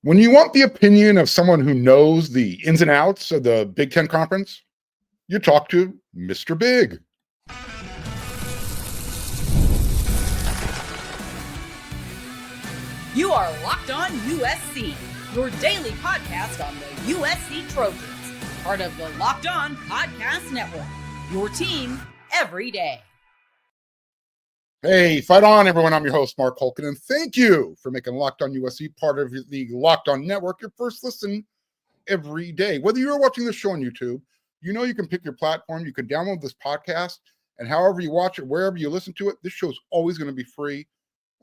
When you want the opinion of someone who knows the ins and outs of the Big Ten Conference, you talk to Mr. Big. You are Locked On USC, your daily podcast on the USC Trojans, part of the Locked On Podcast Network, your team every day. Hey, fight on, everyone. I'm your host, Mark Holkin, and thank you for making Locked On USC part of the Locked On Network, your first listen every day. Whether you're watching this show on YouTube, you know you can pick your platform. You can download this podcast, and however you watch it, wherever you listen to it, this show is always going to be free.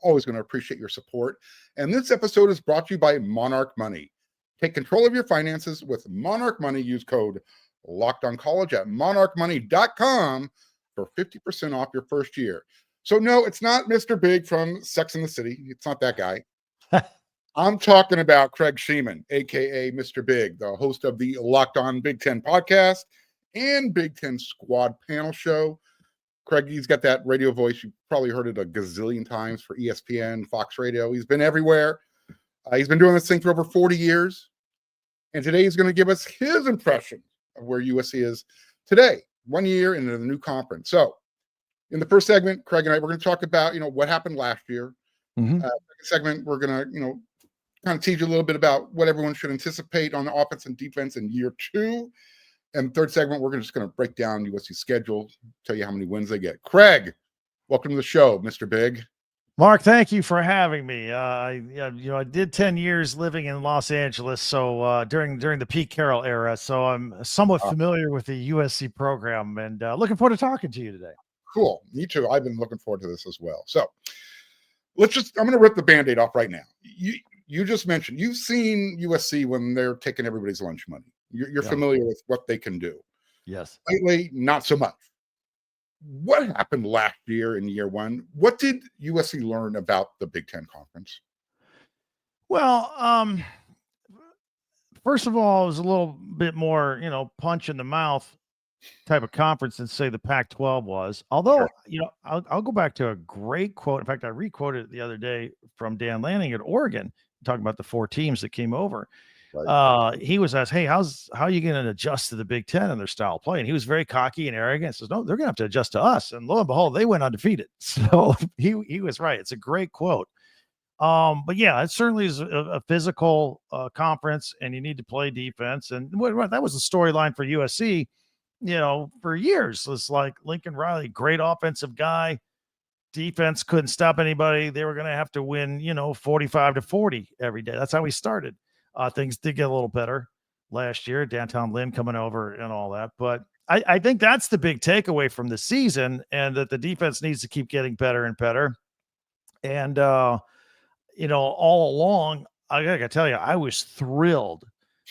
Always going to appreciate your support. And this episode is brought to you by Monarch Money. Take control of your finances with Monarch Money. Use code LOCKEDONCollege at monarchmoney.com for 50% off your first year. So no, it's not Mr. Big from Sex and the City. It's not that guy. I'm talking about Craig Shemon, a.k.a. Mr. Big, the host of the Locked On Big Ten podcast and Big Ten Squad panel show. Craig, he's got that radio voice. You've probably heard it a gazillion times for ESPN, Fox Radio. He's been everywhere. He's been doing this thing for over 40 years. And today he's going to give us his impression of where USC is today, 1 year into the new conference. So in the first segment, Craig and I, we're going to talk about, what happened last year. Second segment, we're going to, kind of teach you a little bit about what everyone should anticipate on the offense and defense in year two. And third segment, we're just going to break down USC's schedule, tell you how many wins they get. Craig, welcome to the show, Mr. Big. Mark, thank you for having me. I did 10 years living in Los Angeles, so during the Pete Carroll era, so I'm somewhat familiar with the USC program, and looking forward to talking to you today. Cool. Me too. I've been looking forward to this as well. So I'm going to rip the Band-Aid off right now. You just mentioned you've seen USC when they're taking everybody's lunch money. You're familiar with what they can do. Yes. Lately, not so much. What happened last year in year one? What did USC learn about the Big Ten Conference? Well, first of all, it was a little bit more, punch in the mouth type of conference than say the Pac-12 was. Although, I'll go back to a great quote. In fact, I re-quoted it the other day from Dan Lanning at Oregon, talking about the four teams that came over. Right. He was asked, hey, how are you going to adjust to the Big Ten and their style of play? And he was very cocky and arrogant. Says, no, they're going to have to adjust to us. And lo and behold, they went undefeated. So he was right. It's a great quote. But yeah, it certainly is a physical conference, and you need to play defense. And that was the storyline for USC, for years. It's like Lincoln Riley, great offensive guy. Defense couldn't stop anybody. They were going to have to win, 45-40 every day. That's how we started. Things did get a little better last year, antonlynn coming over and all that. But I think that's the big takeaway from the season, and that the defense needs to keep getting better and better. And, all along, I got to tell you, I was thrilled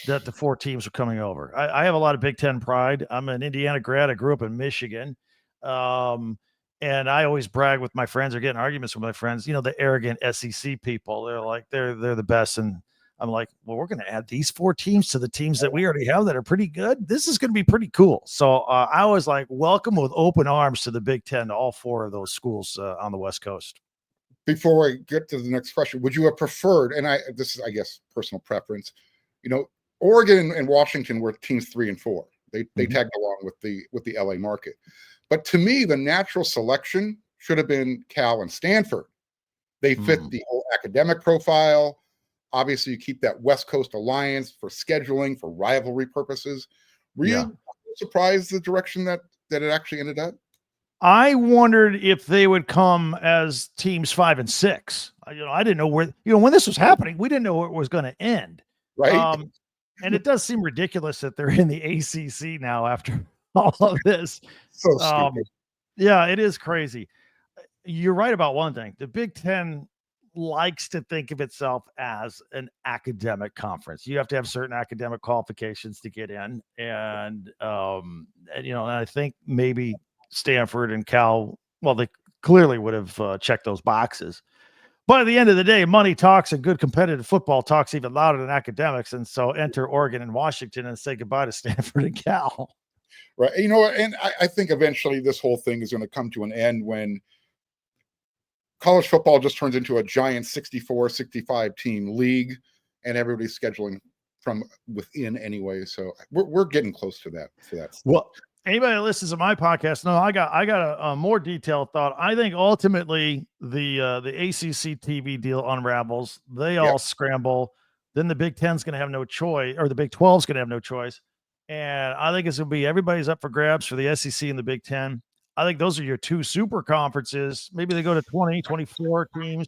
that the four teams were coming over. I have a lot of Big Ten pride. I'm an Indiana grad. I grew up in Michigan. And I always brag with my friends, or get in arguments with my friends, the arrogant SEC people. They're like, they're the best. And I'm like, well, we're going to add these four teams to the teams that we already have that are pretty good. This is going to be pretty cool. So I was like, welcome with open arms to the Big Ten, to all four of those schools on the West Coast. Before I get to the next question, would you have preferred, and this is, I guess, personal preference, Oregon and Washington were teams 3 and 4. They tagged along with the LA market. But to me, the natural selection should have been Cal and Stanford. They fit the whole academic profile. Obviously, you keep that West Coast alliance for scheduling, for rivalry purposes. Were you surprised the direction that it actually ended up? I wondered if they would come as teams 5 and 6. I didn't know where, when this was happening, we didn't know where it was going to end. Right. And it does seem ridiculous that they're in the ACC now after all of this. So stupid. Yeah, it is crazy. You're right about one thing. The Big Ten likes to think of itself as an academic conference. You have to have certain academic qualifications to get in. And I think maybe Stanford and Cal, well, they clearly would have checked those boxes. But at the end of the day, money talks, and good competitive football talks even louder than academics. And so enter Oregon and Washington and say goodbye to Stanford and Cal. Right. And I think eventually this whole thing is going to come to an end when college football just turns into a giant 64, 65 team league. and everybody's scheduling from within anyway. So we're getting close to that. Well, anybody that listens to my podcast, no, I got a more detailed thought. I think ultimately the ACC TV deal unravels. They all scramble. Then the Big Ten's going to have no choice, or the Big 12's going to have no choice. And I think it's going to be everybody's up for grabs for the SEC and the Big Ten. I think those are your two super conferences. Maybe they go to 20, 24 teams.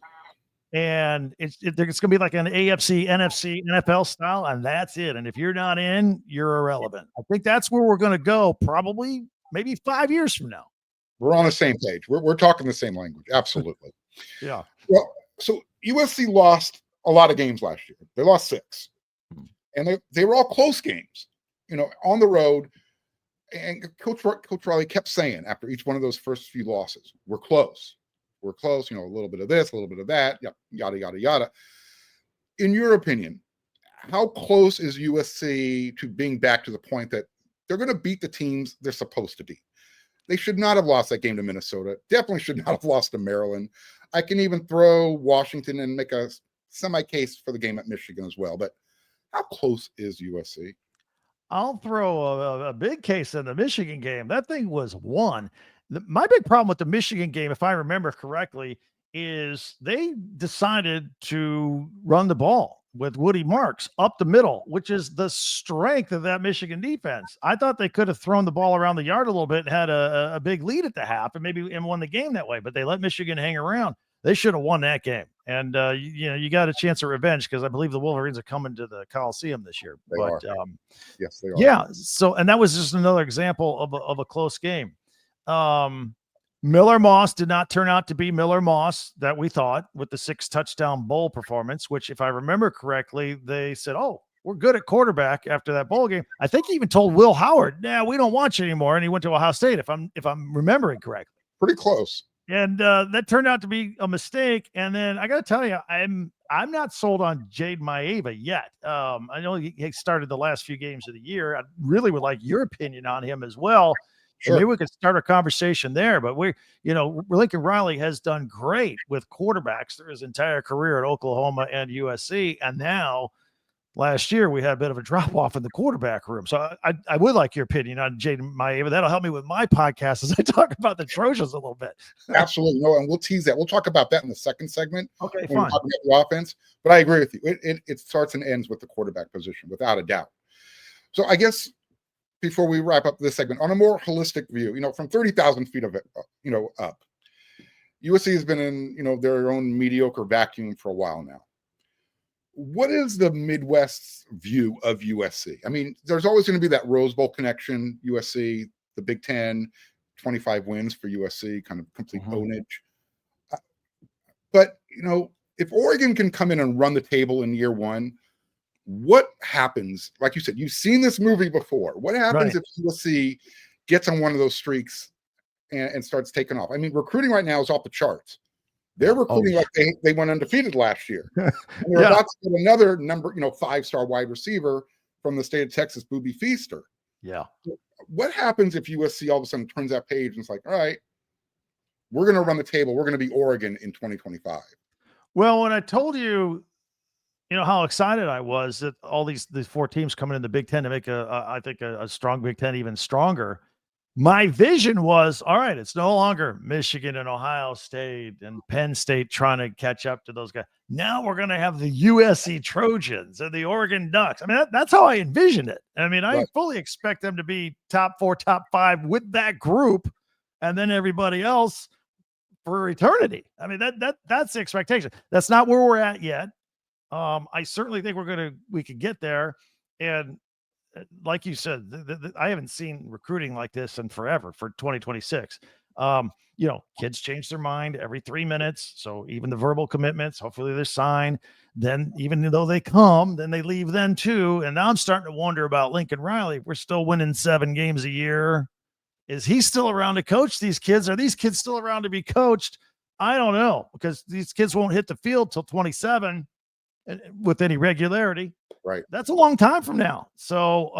And it's going to be like an AFC, NFC, NFL style, and that's it. And if you're not in, you're irrelevant. I think that's where we're going to go probably maybe 5 years from now. We're on the same page. We're talking the same language. Absolutely. Yeah. Well, so USC lost a lot of games last year. They lost 6. And they were all close games, on the road. And Coach Riley kept saying after each one of those first few losses, we're close. We're close, a little bit of this, a little bit of that, yada, yada, yada. In your opinion, how close is USC to being back to the point that they're going to beat the teams they're supposed to beat? They should not have lost that game to Minnesota. Definitely should not have lost to Maryland. I can even throw Washington and make a semi-case for the game at Michigan as well. But how close is USC? I'll throw a big case in the Michigan game. That thing was won. My big problem with the Michigan game, if I remember correctly, is they decided to run the ball with Woody Marks up the middle, which is the strength of that Michigan defense. I thought they could have thrown the ball around the yard a little bit and had a big lead at the half and won the game that way, but they let Michigan hang around. They should have won that game. And, you got a chance of revenge because I believe the Wolverines are coming to the Coliseum this year. Yes, they are. Yeah. So, and that was just another example of a close game. Miller Moss did not turn out to be Miller Moss that we thought with the 6 touchdown bowl performance, which if I remember correctly, they said, oh, we're good at quarterback after that bowl game. I think he even told Will Howard, nah, we don't want you anymore. And he went to Ohio State, if I'm remembering correctly. Pretty close. And that turned out to be a mistake. And then I got to tell you, I'm not sold on Jade Maeva yet. I know he started the last few games of the year. I really would like your opinion on him as well. Sure. Maybe we could start a conversation there, but Lincoln Riley has done great with quarterbacks through his entire career at Oklahoma and USC. And now last year we had a bit of a drop off in the quarterback room. So I would like your opinion on Jaden Maeva. That'll help me with my podcast as I talk about the Trojans a little bit. Absolutely. No, and we'll tease that. We'll talk about that in the second segment. Okay, when fine. we talk about the offense, but I agree with you. It starts and ends with the quarterback position, without a doubt. So I guess before we wrap up this segment, on a more holistic view, from 30,000 feet of it, up, USC has been in, their own mediocre vacuum for a while now. What is the Midwest's view of USC? I mean, there's always going to be that Rose Bowl connection, USC, the Big Ten, 25 wins for USC, kind of complete ownage. But, if Oregon can come in and run the table in year one, what happens? Like you said, you've seen this movie before. What happens if USC gets on one of those streaks and starts taking off? I mean, recruiting right now is off the charts. They're recruiting like they went undefeated last year. And they're about to get another number, 5-star wide receiver from the state of Texas, Booby Feaster. Yeah. What happens if USC all of a sudden turns that page and it's like, all right, we're going to run the table. We're going to be Oregon in 2025. Well, when I told you, how excited I was that all these 4 teams coming in the Big Ten to make I think a strong Big Ten even stronger. My vision was, all right, it's no longer Michigan and Ohio State and Penn State trying to catch up to those guys. Now we're going to have the USC Trojans and the Oregon Ducks. I mean, that's how I envisioned it. I mean, I fully expect them to be top 4, top 5 with that group, and then everybody else for eternity. I mean, that's the expectation. That's not where we're at yet. I certainly think we could get there. And like you said, I haven't seen recruiting like this in forever for 2026. Kids change their mind every 3 minutes. So even the verbal commitments, hopefully they're signed. Then even though they come, then they leave then too. And now I'm starting to wonder about Lincoln Riley. We're still winning 7 games a year. Is he still around to coach these kids? Are these kids still around to be coached? I don't know, because these kids won't hit the field till 27 with any regularity. Right. That's a long time from now. So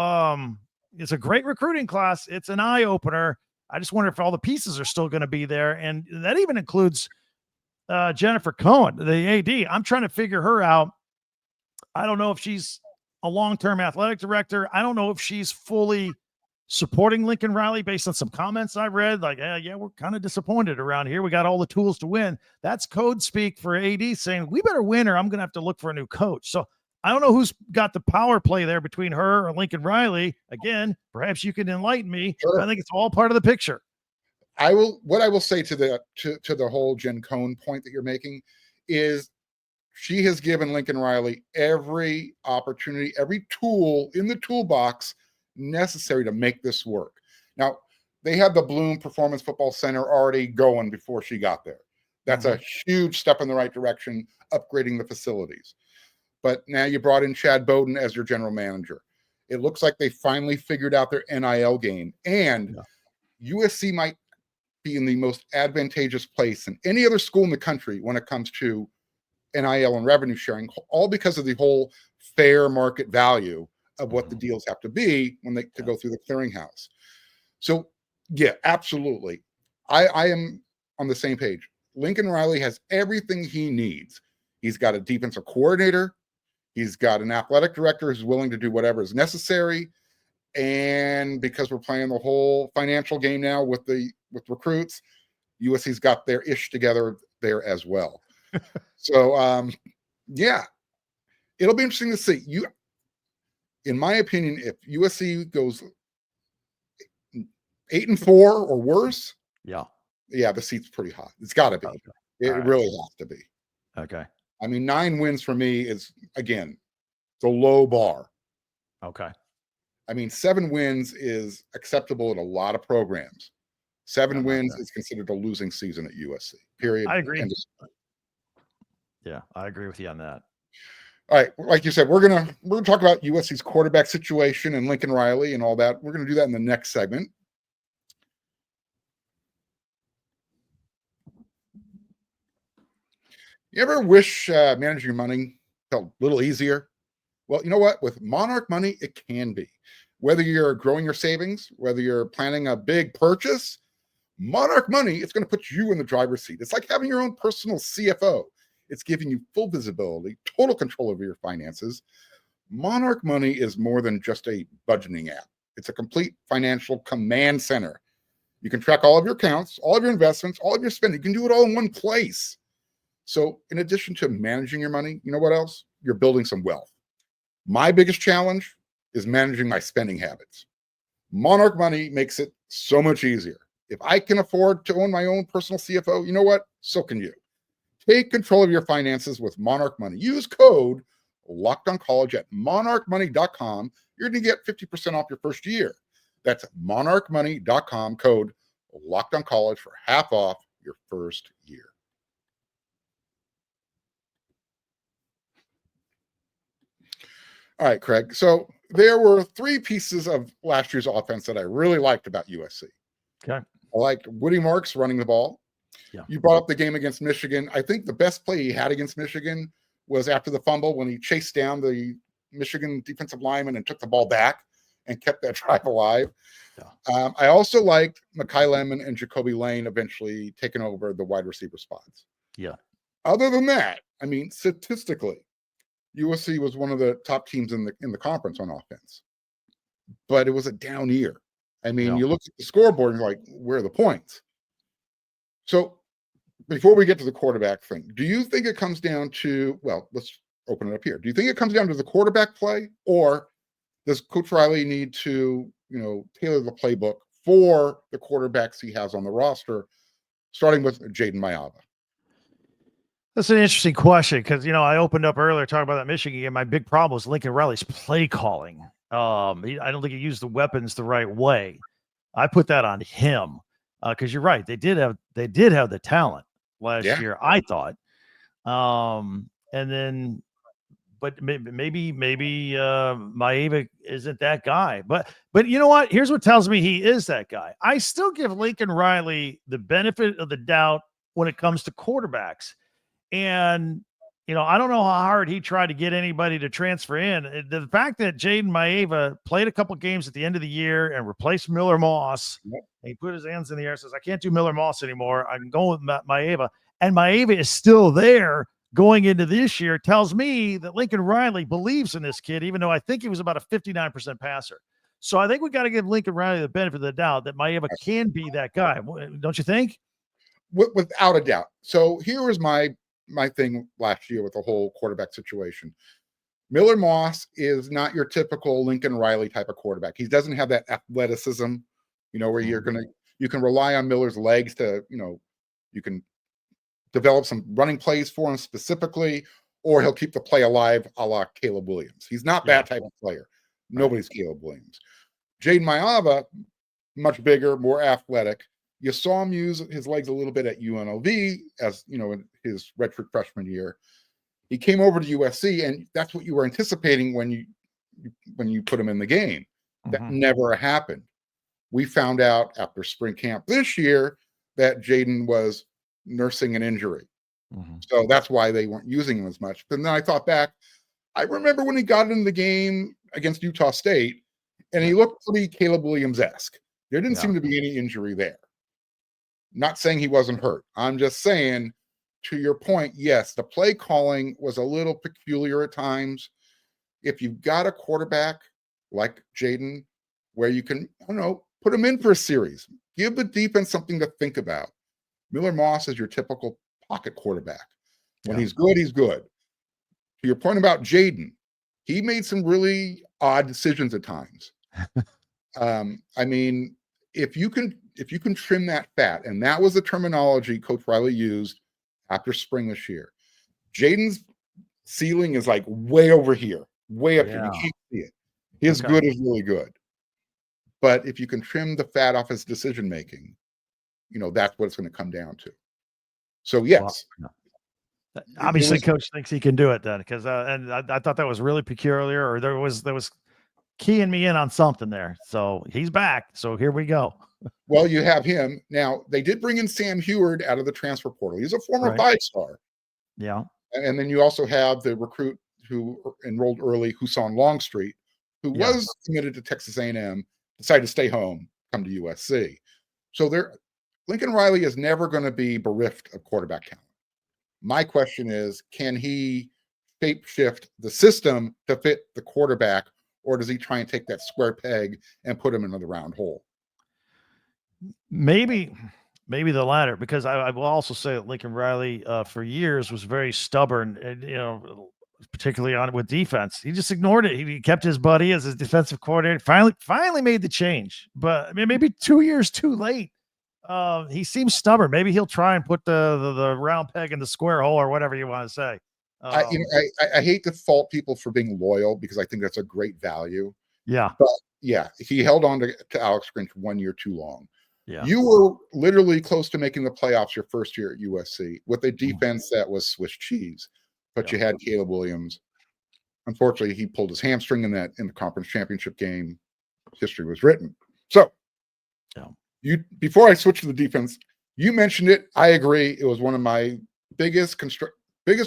it's a great recruiting class. It's an eye opener. I just wonder if all the pieces are still going to be there. And that even includes Jennifer Cohen, the AD. I'm trying to figure her out. I don't know if she's a long-term athletic director. I don't know if she's fully supporting Lincoln Riley based on some comments I read. Like, yeah, we're kind of disappointed around here. We got all the tools to win. That's code speak for AD saying, we better win or I'm going to have to look for a new coach. So I don't know who's got the power play there between her or Lincoln Riley. Again, perhaps you can enlighten me. Sure. I think it's all part of the picture. What I will say to the whole Jen Cohn point that you're making is she has given Lincoln Riley every opportunity, every tool in the toolbox necessary to make this work. Now, they had the Bloom Performance Football Center already going before she got there. That's a huge step in the right direction, upgrading the facilities. But now you brought in Chad Bowden as your general manager. It looks like they finally figured out their NIL game. And USC might be in the most advantageous place than any other school in the country when it comes to NIL and revenue sharing, all because of the whole fair market value of what the deals have to be when they to go through the clearinghouse. So, yeah, absolutely. I am on the same page. Lincoln Riley has everything he needs. He's got a defensive coordinator. He's got an athletic director who's willing to do whatever is necessary. And because we're playing the whole financial game now with recruits, USC's got their ish together there as well. So, yeah, it'll be interesting to see. In my opinion, if USC goes 8-4 or worse, the seat's pretty hot. It's got to be. Okay. It really has to be. Okay. I mean, 9 wins for me is, again, it's a low bar. Okay. I mean, 7 wins is acceptable in a lot of programs. 7 wins is considered a losing season at USC, period. I agree. Yeah, I agree with you on that. All right, like you said, we're gonna talk about USC's quarterback situation and Lincoln Riley and all that. We're gonna do that in the next segment. You ever wish managing your money felt a little easier? Well, you know what? With Monarch Money, it can be. Whether you're growing your savings, whether you're planning a big purchase, Monarch Money, it's going to put you in the driver's seat. It's like having your own personal CFO. It's giving you full visibility, total control over your finances. Monarch Money is more than just a budgeting app. It's a complete financial command center. You can track all of your accounts, all of your investments, all of your spending. You can do it all in one place. So in addition to managing your money, you know what else? You're building some wealth. My biggest challenge is managing my spending habits. Monarch Money makes it so much easier. If I can afford to own my own personal CFO, you know what? So can you. Take control of your finances with Monarch Money. Use code LOCKEDONCollege at monarchmoney.com. You're going to get 50% off your first year. That's monarchmoney.com, code LOCKEDONCollege for half off your first year. All right, Craig. So there were 3 pieces of last year's offense that I really liked about USC. Okay. I liked Woody Marks running the ball. Yeah. You brought up the game against Michigan. I think the best play he had against Michigan was after the fumble when he chased down the Michigan defensive lineman and took the ball back and kept that drive alive. Yeah. I also liked Mekhi Lemon and Jacoby Lane eventually taking over the wide receiver spots. Yeah. Other than that, I mean, statistically, USC was one of the top teams in the conference on offense. But it was a down year. I mean, you look at the scoreboard and you're like, where are the points? So before we get to the quarterback thing, do you think it comes down to, well, let's open it up here. Do you think it comes down to the quarterback play, or does Coach Riley need to, tailor the playbook for the quarterbacks he has on the roster, starting with Jaden Maiava? That's an interesting question because, I opened up earlier talking about that Michigan game. My big problem was Lincoln Riley's play calling. I don't think he used the weapons the right way. I put that on him because you're right. They did have the talent last year, I thought. And then, but maybe Maiava isn't that guy. But you know what? Here's what tells me he is that guy. I still give Lincoln Riley the benefit of the doubt when it comes to quarterbacks. And, I don't know how hard he tried to get anybody to transfer in. The fact that Jaden Maiava played a couple games at the end of the year and replaced Miller Moss, and he put his hands in the air and says, I can't do Miller Moss anymore. I can go with Maiava. And Maiava is still there. going into this year tells me that Lincoln Riley believes in this kid, even though I think he was about a 59% passer. So I think we got to give Lincoln Riley the benefit of the doubt that Maeva can be that guy. Don't you think? Without a doubt. So here was my thing last year with the whole quarterback situation. Miller Moss is not your typical Lincoln Riley type of quarterback. He doesn't have that athleticism, where you can rely on Miller's legs to, you can develop some running plays for him specifically, or he'll keep the play alive a la Caleb Williams. He's not that type of player. Nobody's Caleb Williams. Jaden Maeva, much bigger, more athletic. You saw him use his legs a little bit at UNLV as, in his redshirt freshman year. He came over to USC, and that's what you were anticipating when you put him in the game. That never happened. We found out after spring camp this year that Jaden was nursing an injury. So that's why they weren't using him as much. But then I thought back, I remember when he got in the game against Utah State, and he looked pretty Caleb Williams-esque. There didn't seem to be any injury there. Not saying he wasn't hurt. I'm just saying, to your point, yes, the play calling was a little peculiar at times. If you've got a quarterback like Jaden, where you can, put him in for a series, give the defense something to think about. Miller Moss is your typical pocket quarterback. When he's good, he's good. To your point about Jaden, he made some really odd decisions at times. If you can trim that fat, and that was the terminology Coach Riley used after spring this year. Jaden's ceiling is like way over here, way up here. You can't see it. His good is really good. But if you can trim the fat off his decision making, that's what it's going to come down to. So yes. Obviously, Coach thinks he can do it then, because and I thought that was really peculiar, or there was keying me in on something there. So he's back. So here we go. Well, you have him. Now, they did bring in Sam Heward out of the transfer portal. He's a former 5-star. Yeah. And then you also have the recruit who enrolled early, Husan Longstreet, who was committed to Texas A&M, decided to stay home, come to USC. So Lincoln Riley is never going to be bereft of quarterback talent. My question is, can he shape shift the system to fit the quarterback, or does he try and take that square peg and put him into the round hole? Maybe the latter, because I will also say that Lincoln Riley for years was very stubborn, and particularly with defense. He just ignored it. He kept his buddy as his defensive coordinator. Finally made the change, but maybe 2 years too late. He seems stubborn. Maybe he'll try and put the round peg in the square hole, or whatever you want to say. I hate to fault people for being loyal, because I think that's a great value. Yeah. But he held on to Alex Grinch 1 year too long. Yeah. You were literally close to making the playoffs your first year at USC with a defense that was Swiss cheese, but you had Caleb Williams. Unfortunately, he pulled his hamstring in the conference championship game. History was written. So before I switch to the defense, you mentioned it. I agree. It was one of my biggest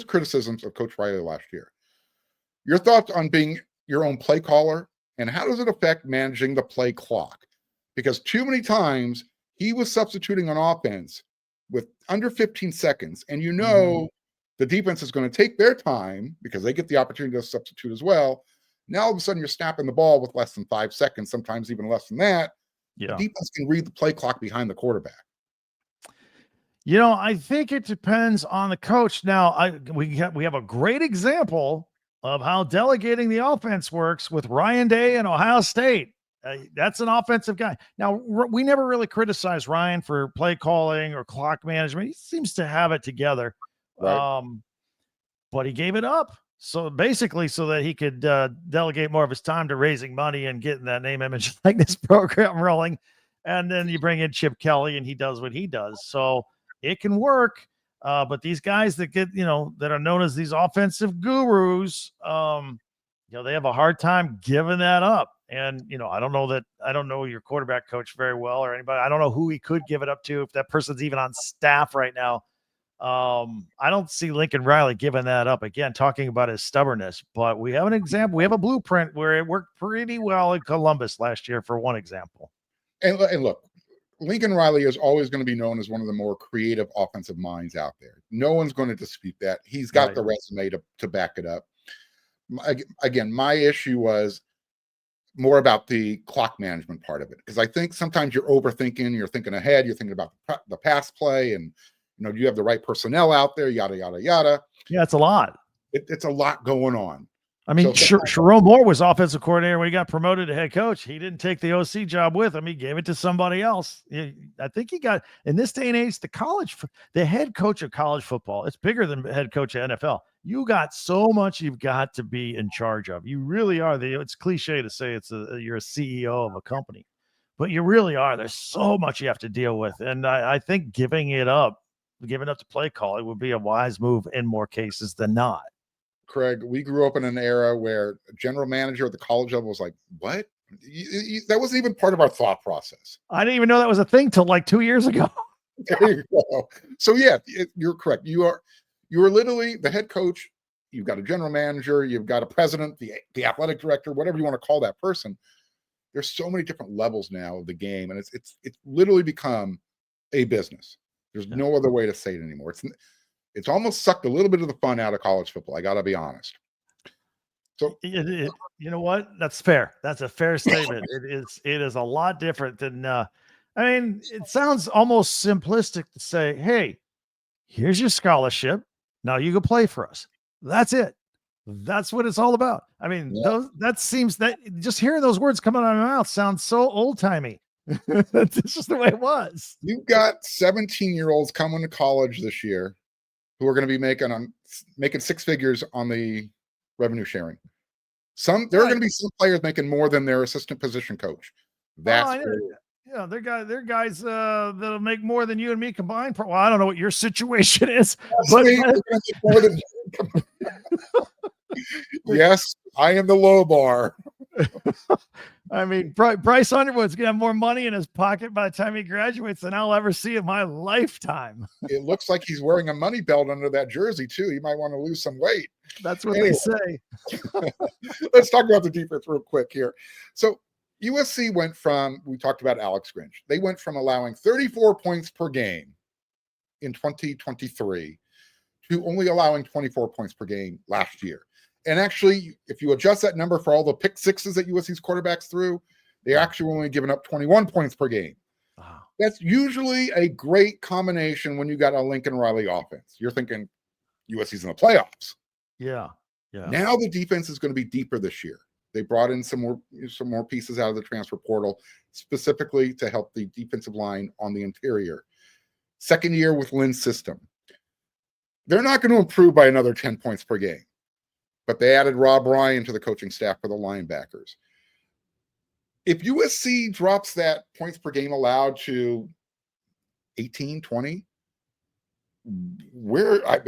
criticisms of Coach Riley last year. Your thoughts on being your own play caller, and how does it affect managing the play clock? Because too many times he was substituting on offense with under 15 seconds, and the defense is going to take their time because they get the opportunity to substitute as well. Now all of a sudden you're snapping the ball with less than 5 seconds, sometimes even less than that. The defense can read the play clock behind the quarterback. I think it depends on the coach. Now, we have a great example of how delegating the offense works with Ryan Day and Ohio State. That's an offensive guy. Now, we never really criticized Ryan for play calling or clock management. He seems to have it together. Right. But he gave it up. So basically, so that he could delegate more of his time to raising money and getting that name, image, likeness program rolling. And then you bring in Chip Kelly, and he does what he does. So it can work. But these guys that get, that are known as these offensive gurus, they have a hard time giving that up. And, I don't know your quarterback coach very well or anybody. I don't know who he could give it up to, if that person's even on staff right now. I don't see Lincoln Riley giving that up, again, talking about his stubbornness, but we have an example. We have a blueprint where it worked pretty well in Columbus last year, for one example. And look, Lincoln Riley is always going to be known as one of the more creative offensive minds out there. No one's going to dispute that. He's got the resume to back it up. Again, my issue was more about the clock management part of it, because I think sometimes you're overthinking, you're thinking ahead, you're thinking about the pass play, and do you have the right personnel out there, yada yada yada. Yeah, it's a lot. It's a lot going on. I mean, Sharon Moore was offensive coordinator when he got promoted to head coach. He didn't take the OC job with him. He gave it to somebody else. I think he got, in this day and age, the head coach of college football, it's bigger than head coach of NFL. You got so much you've got to be in charge of. You really are. It's cliche to say you're a CEO of a company, but you really are. There's so much you have to deal with. And I think giving it up to play calling would be a wise move in more cases than not. Craig, we grew up in an era where a general manager at the college level was like, what? That wasn't even part of our thought process. I didn't even know that was a thing till like 2 years ago. There you go. So yeah, you're correct. You are literally the head coach. You've got a general manager. You've got a president, the athletic director, whatever you want to call that person. There's so many different levels now of the game, and it's literally become a business. There's no other way to say it anymore. It's almost sucked a little bit of the fun out of college football. I got to be honest. So you know what? That's fair. That's a fair statement. It is a lot different than, it sounds almost simplistic to say, hey, here's your scholarship. Now you can play for us. That's it. That's what it's all about. I mean, that seems that just hearing those words coming out of my mouth sounds so old timey. That's just the way it was. You've got 17-year-olds coming to college this year who are going to be making six figures on the revenue sharing. There are going to be some players making more than their assistant position coach. They're guys that'll make more than you and me combined. Well, I don't know what your situation is, yes, I am the low bar. I mean, Bryce Underwood's gonna have more money in his pocket by the time he graduates than I'll ever see in my lifetime. It looks like he's wearing a money belt under that jersey too. You might want to lose some weight. That's what they say. Let's talk about the defense real quick here. So USC we talked about Alex Grinch. They went from allowing 34 points per game in 2023 to only allowing 24 points per game last year. And actually, if you adjust that number for all the pick sixes that USC's quarterbacks threw, they actually only given up 21 points per game. Wow. That's usually a great combination when you got a Lincoln Riley offense. You're thinking USC's in the playoffs. Yeah. Now the defense is going to be deeper this year. They brought in some more pieces out of the transfer portal, specifically to help the defensive line on the interior. Second year with Lynn's system. They're not going to improve by another 10 points per game. But they added Rob Ryan to the coaching staff for the linebackers. If USC drops that points per game allowed to 18, 20,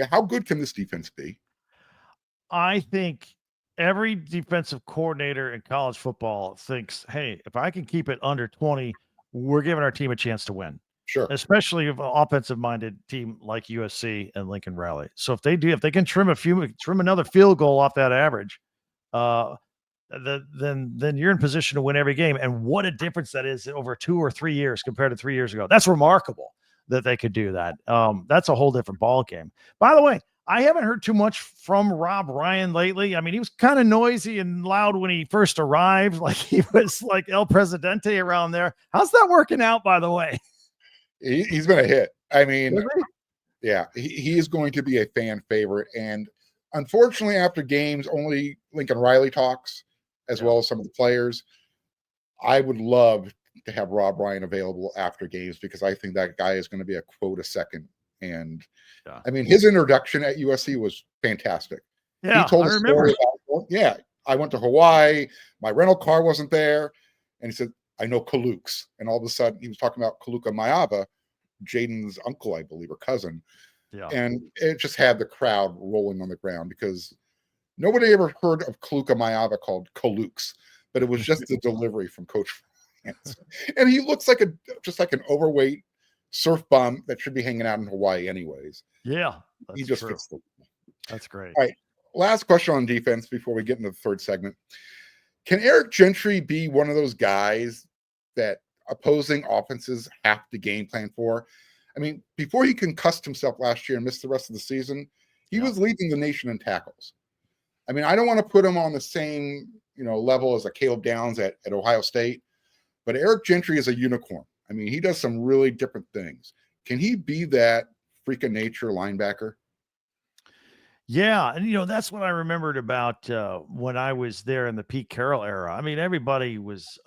how good can this defense be? I think every defensive coordinator in college football thinks, hey, if I can keep it under 20, we're giving our team a chance to win. Sure. Especially if an offensive-minded team like USC and Lincoln Riley. So if they can trim another field goal off that average, then you're in position to win every game. And what a difference that is over 2 or 3 years compared to 3 years ago. That's remarkable that they could do that. That's a whole different ball game. By the way, I haven't heard too much from Rob Ryan lately. I mean, he was kind of noisy and loud when he first arrived, like he was like El Presidente around there. How's that working out, by the way? He's been a hit. I mean, yeah, he is going to be a fan favorite. And unfortunately, after games, only Lincoln Riley talks, as well as some of the players. I would love to have Rob Ryan available after games because I think that guy is going to be a quote a second. And I mean, his introduction at USC was fantastic. Yeah, he told a story about, I went to Hawaii. My rental car wasn't there. And he said, I know Kaluk's. And all of a sudden, he was talking about Kaluka Mayava, Jaden's uncle, I believe, or cousin. Yeah. And it just had the crowd rolling on the ground because nobody ever heard of Kaluka Mayava called Kaluk's, but it was just the delivery from Coach France. And he looks like just like an overweight surf bum that should be hanging out in Hawaii anyways. Yeah, he just fits the. That's great. All right, last question on defense before we get into the third segment. Can Eric Gentry be one of those guys that opposing offenses have to game plan for. I mean, before he concussed himself last year and missed the rest of the season, he was leading the nation in tackles. I mean, I don't want to put him on the same, level as a Caleb Downs at Ohio State, but Eric Gentry is a unicorn. I mean, he does some really different things. Can he be that freak of nature linebacker? Yeah, and that's what I remembered about when I was there in the Pete Carroll era. I mean, everybody was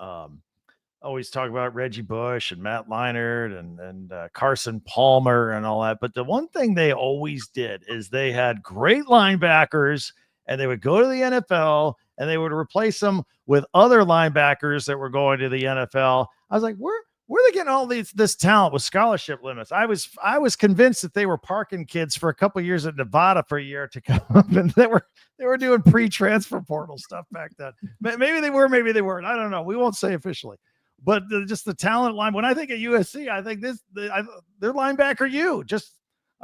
always talking about Reggie Bush and Matt Leinart and Carson Palmer and all that. But the one thing they always did is they had great linebackers, and they would go to the NFL and they would replace them with other linebackers that were going to the NFL. I was like, where are they getting all this talent with scholarship limits? I was convinced that they were parking kids for a couple of years at Nevada for a year to come up, and they were doing pre-transfer portal stuff back then. Maybe they were, maybe they weren't. I don't know. We won't say officially. But just the talent line. When I think of USC, I think their linebacker you.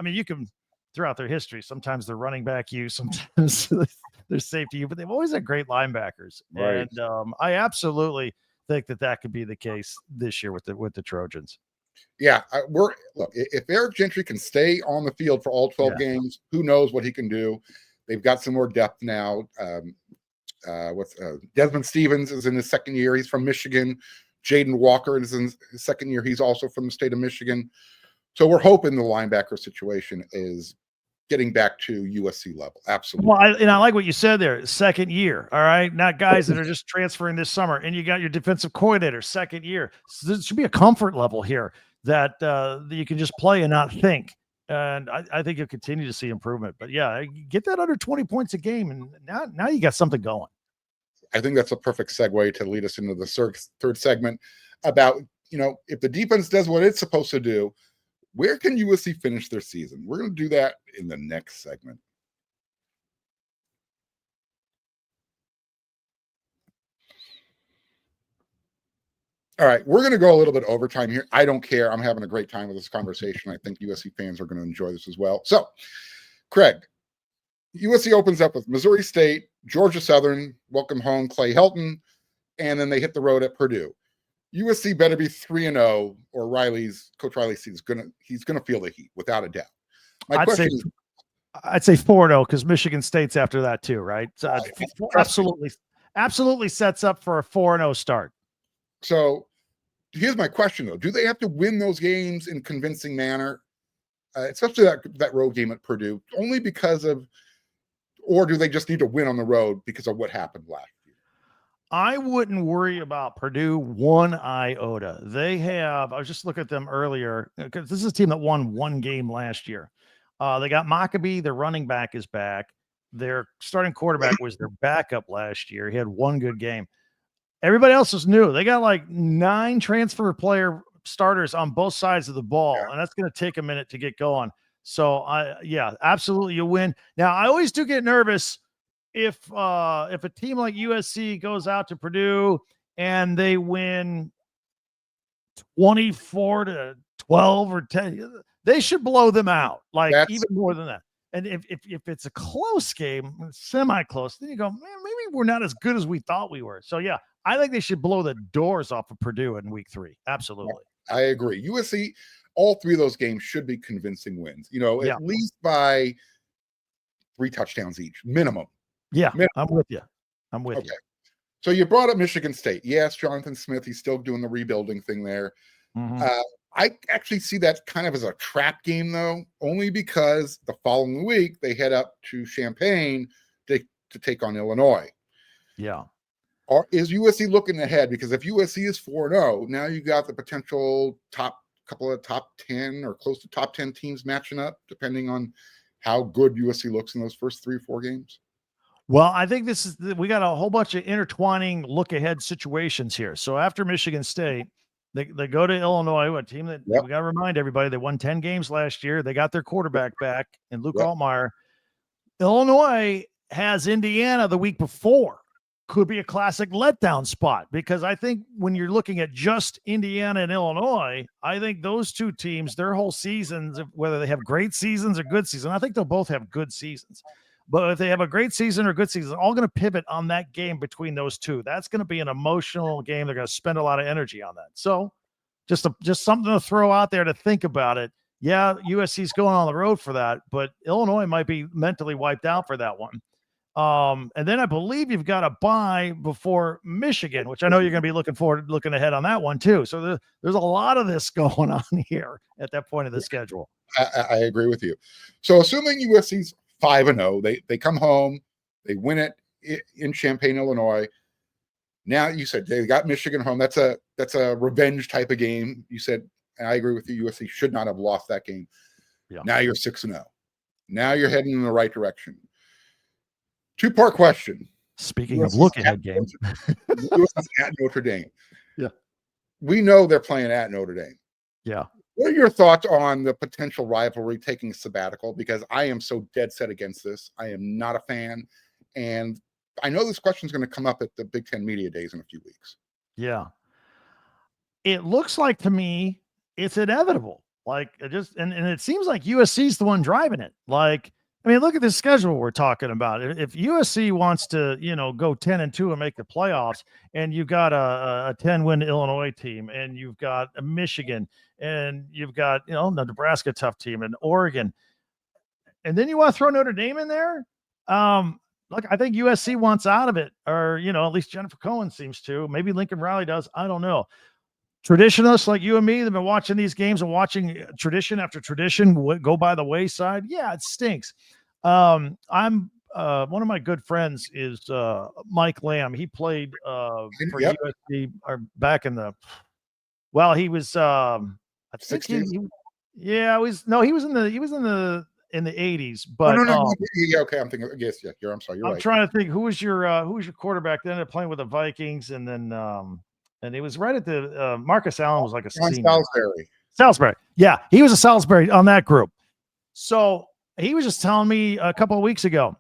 You can throughout their history. Sometimes they're running back you, sometimes they're safety you, but they've always had great linebackers. Right. And I absolutely think that could be the case this year with the Trojans. Yeah, if Eric Gentry can stay on the field for all 12 games, who knows what he can do? They've got some more depth now. Desmond Stevens is in his second year. He's from Michigan. Jaden Walker is in his second year. He's also from the state of Michigan. So we're hoping the linebacker situation is getting back to USC level. Absolutely. Well, I like what you said there. Second year. All right. Not guys that are just transferring this summer. And you got your defensive coordinator, second year. So there should be a comfort level here that you can just play and not think. And I think you'll continue to see improvement. But yeah, get that under 20 points a game. And now you got something going. I think that's a perfect segue to lead us into the third segment about, if the defense does what it's supposed to do, where can USC finish their season? We're going to do that in the next segment. All right, we're going to go a little bit overtime here. I don't care. I'm having a great time with this conversation. I think USC fans are going to enjoy this as well. So, Craig, USC opens up with Missouri State, Georgia Southern, welcome home Clay Helton, and then they hit the road at Purdue. USC better be 3-0, or Coach Riley's he's gonna feel the heat without a doubt. I'd say 4-0 because Michigan State's after that too, right? So absolutely sets up for a 4-0 start. So here's my question though: do they have to win those games in convincing manner, especially that road game at Purdue, only because of, or do they just need to win on the road because of what happened last year? I wouldn't worry about Purdue one iota. I was just looking at them earlier because this is a team that won one game last year. They got Maccabee, their running back is back. Their starting quarterback was their backup last year. He had one good game. Everybody else is new. They got like 9 transfer player starters on both sides of the ball, and that's going to take a minute to get going. So absolutely you win. Now I always do get nervous if a team like USC goes out to Purdue and they win 24-12 or 10, they should blow them out, even more than that. And if it's a close game, semi-close, then you go, man, maybe we're not as good as we thought we were. So yeah, I think they should blow the doors off of Purdue in week 3. Absolutely. I agree. USC, all 3 of those games should be convincing wins, at least by 3 touchdowns each, minimum. Yeah, minimum. I'm with you. You. So you brought up Michigan State. Yes, Jonathan Smith, he's still doing the rebuilding thing there. Mm-hmm. I actually see that kind of as a trap game, though, only because the following week they head up to Champaign to take on Illinois. Yeah. Is USC looking ahead? Because if USC is 4-0, now you got the potential couple of top 10 or close to top 10 teams matching up, depending on how good USC looks in those first 3 or 4 games. Well, I think we got a whole bunch of intertwining look ahead situations here. So after Michigan State, they go to Illinois, a team that we got to remind everybody, they won 10 games last year. They got their quarterback back in Luke Altmaier. Illinois has Indiana the week before. Could be a classic letdown spot, because I think when you're looking at just Indiana and Illinois, I think those 2 teams, their whole seasons, whether they have great seasons or good seasons, I think they'll both have good seasons. But if they have a great season or good season, all going to pivot on that game between those 2. That's going to be an emotional game. They're going to spend a lot of energy on that. So just something to throw out there to think about it. Yeah, USC's going on the road for that, but Illinois might be mentally wiped out for that one. And then I believe you've got a bye before Michigan, which I know you're going to be looking ahead on that one too. So there's a lot of this going on here at that point of the schedule. I agree with you. So assuming USC's 5-0, they come home, they win it in Champaign, Illinois. Now you said they got Michigan home. That's a revenge type of game. You said, and I agree with you, USC should not have lost that game. Yeah. Now you're 6-0. Now you're heading in the right direction. Two-part question. Speaking USC's of look-ahead games. USC's at Notre Dame. Yeah. We know they're playing at Notre Dame. Yeah. What are your thoughts on the potential rivalry taking a sabbatical? Because I am so dead set against this. I am not a fan. And I know this question is going to come up at the Big Ten Media Days in a few weeks. Yeah. It looks like to me it's inevitable. Like and it seems like USC's the one driving it. Like, I mean, look at the schedule we're talking about. If USC wants to, go 10-2 and make the playoffs, and you've got a 10-win Illinois team, and you've got a Michigan, and you've got, the Nebraska tough team, and Oregon, and then you want to throw Notre Dame in there. Look, I think USC wants out of it, or, at least Jennifer Cohen seems to. Maybe Lincoln Riley does. I don't know. Traditionalists like you and me, they've been watching these games and watching tradition after tradition go by the wayside. Yeah, it stinks. I'm one of my good friends is Mike Lamb. He played for USC or back in the. Well, he was. I think he was in the 80s. But yeah, okay. I'm thinking. Yes, yeah. I'm sorry. You're right. I'm trying to think who was your quarterback then playing with the Vikings, and then. And it was right at the Marcus Allen was like a senior. Salisbury. Yeah, he was a Salisbury on that group. So he was just telling me a couple of weeks ago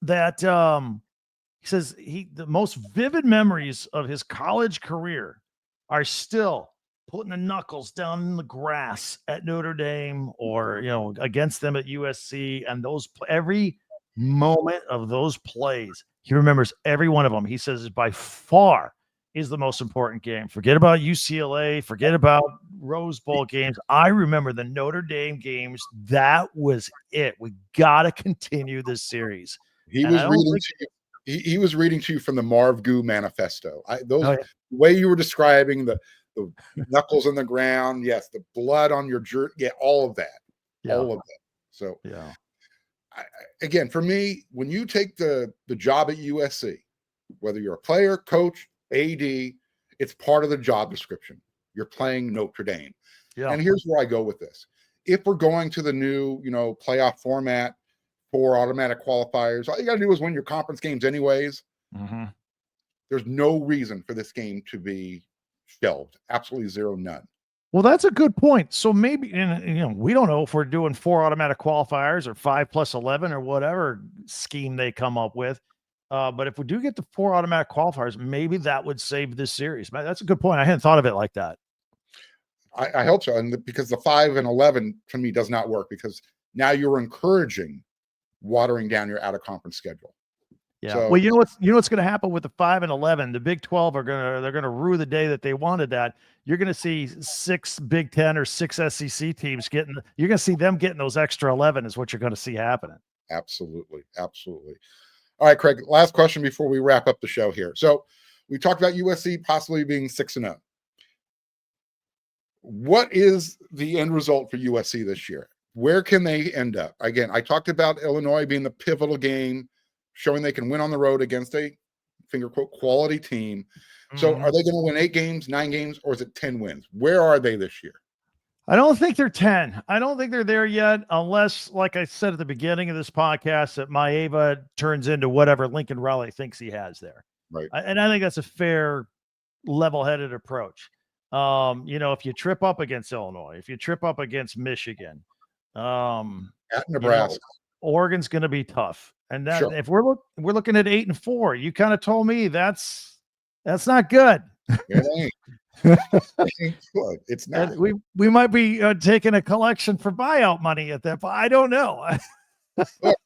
that he says the most vivid memories of his college career are still putting the knuckles down in the grass at Notre Dame or against them at USC, and every moment of those plays he remembers every one of them. He says is by far is the most important game. Forget about UCLA. Forget about Rose Bowl games. I remember the Notre Dame games. That was it. We got to continue this series. He was reading to you from the Marv Goo manifesto. The way you were describing the knuckles in the ground. Yes. The blood on your jersey. Yeah. All of that. Yeah. All of that. So yeah. Again, for me, when you take the job at USC, whether you're a player, coach, AD, it's part of the job description. You're playing Notre Dame. Yeah. And here's where I go with this. If we're going to the new, playoff format for automatic qualifiers, all you got to do is win your conference games anyways. Mm-hmm. There's no reason for this game to be shelved. Absolutely zero, none. Well, that's a good point. So maybe, we don't know if we're doing 4 automatic qualifiers or 5 plus 11 or whatever scheme they come up with. But if we do get the 4 automatic qualifiers, maybe that would save this series. That's a good point. I hadn't thought of it like that. I hope so. And because the 5 and 11 to me does not work, because now you're encouraging watering down your out of conference schedule. Yeah. So, well, what's going to happen with the 5 and 11? The Big 12 they're going to rue the day that they wanted that. You're going to see 6 Big 10 or 6 SEC teams you're going to see them getting those extra 11 is what you're going to see happening. Absolutely. Absolutely. All right, Craig, last question before we wrap up the show here. So we talked about USC possibly being 6-0. What is the end result for USC this year? Where can they end up? Again, I talked about Illinois being the pivotal game, showing they can win on the road against a finger quote quality team. Mm-hmm. So are they going to win 8 games, 9 games, or is it 10 wins? Where are they this year? I don't think they're 10. I don't think they're there yet, unless, like I said at the beginning of this podcast, that Maeva turns into whatever Lincoln Riley thinks he has there. Right. And I think that's a fair, level-headed approach. If you trip up against Illinois, if you trip up against Michigan, at Nebraska, Oregon's going to be tough. And that sure. If we're looking at 8-4, you kind of told me that's not good. It ain't. It's not. And we might be taking a collection for buyout money at that, but I don't know. Look,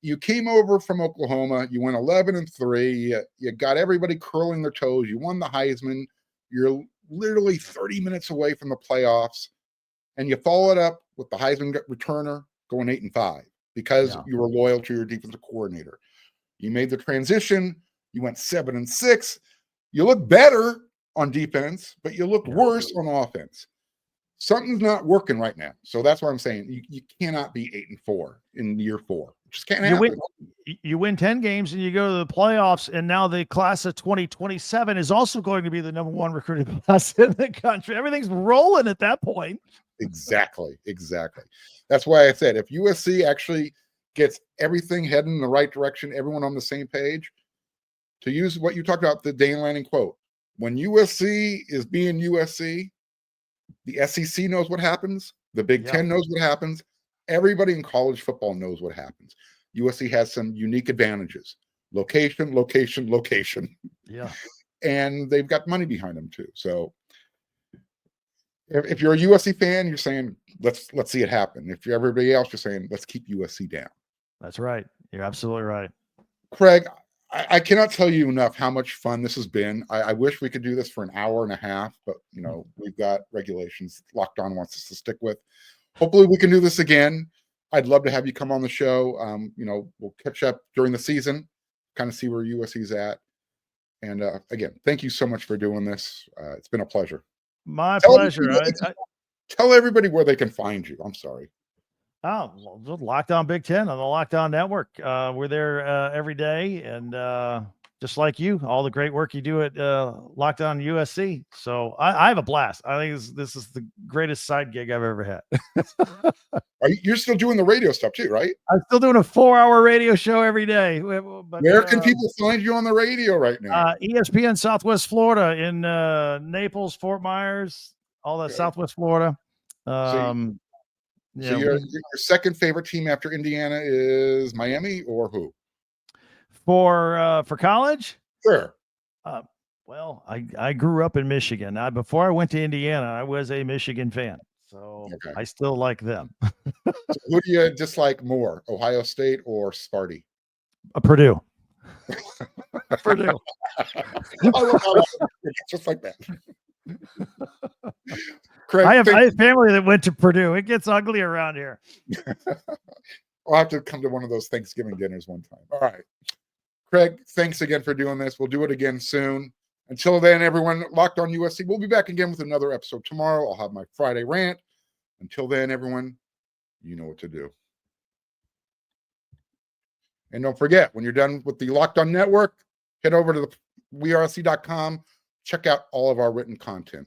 you came over from Oklahoma. You went 11-3. You got everybody curling their toes. You won the Heisman. You're literally 30 minutes away from the playoffs, and you follow it up with the Heisman returner going 8-5 because you were loyal to your defensive coordinator. You made the transition. You went 7-6. You look better on defense, but you look worse on offense. Something's not working right now. So that's what I'm saying. You cannot be 8-4 in year 4. It just can't happen. You win 10 games and you go to the playoffs, and now the class of 2027 is also going to be the number 1 recruited class in the country. Everything's rolling at that point. Exactly. That's why I said if USC actually gets everything heading in the right direction, everyone on the same page, to use what you talked about, the Dane Lanning quote, when USC is being USC, the SEC knows what happens. The Big Ten knows what happens. Everybody in college football knows what happens. USC has some unique advantages. Location. Yeah. And they've got money behind them too. So if you're a USC fan, you're saying, let's see it happen. If you're everybody else, you're saying, let's keep USC down. That's right. You're absolutely right. Craig, I cannot tell you enough how much fun this has been. I wish we could do this for an hour and a half, but we've got regulations Locked On wants us to stick with. Hopefully we can do this again. I'd love to have you come on the show. We'll catch up during the season, kind of see where USC's at. And again, thank you so much for doing this. It's been a pleasure. My pleasure. Tell everybody where they can find you. I'm sorry. Oh, well, Locked On Big Ten on the Locked On Network. We're there every day, and just like you, all the great work you do at Locked On USC. So I have a blast. I think this is the greatest side gig I've ever had. You're still doing the radio stuff too, right? I'm still doing a 4-hour radio show every day. But, where can people find you on the radio right now? ESPN Southwest Florida in Naples, Fort Myers, all that Southwest Florida. So your second favorite team after Indiana is Miami, or who? For college? Sure. Well, I grew up in Michigan. Before I went to Indiana, I was a Michigan fan. So I still like them. So who do you dislike more, Ohio State or Sparty? Purdue. Purdue. Just like that. Craig, I have family that went to Purdue. It gets ugly around here. I'll have to come to one of those Thanksgiving dinners one time. All right. Craig, thanks again for doing this. We'll do it again soon. Until then, everyone, Locked On USC. We'll be back again with another episode tomorrow. I'll have my Friday rant. Until then, everyone, you know what to do. And don't forget, when you're done with the Locked On Network, head over to the wersc.com. Check out all of our written content.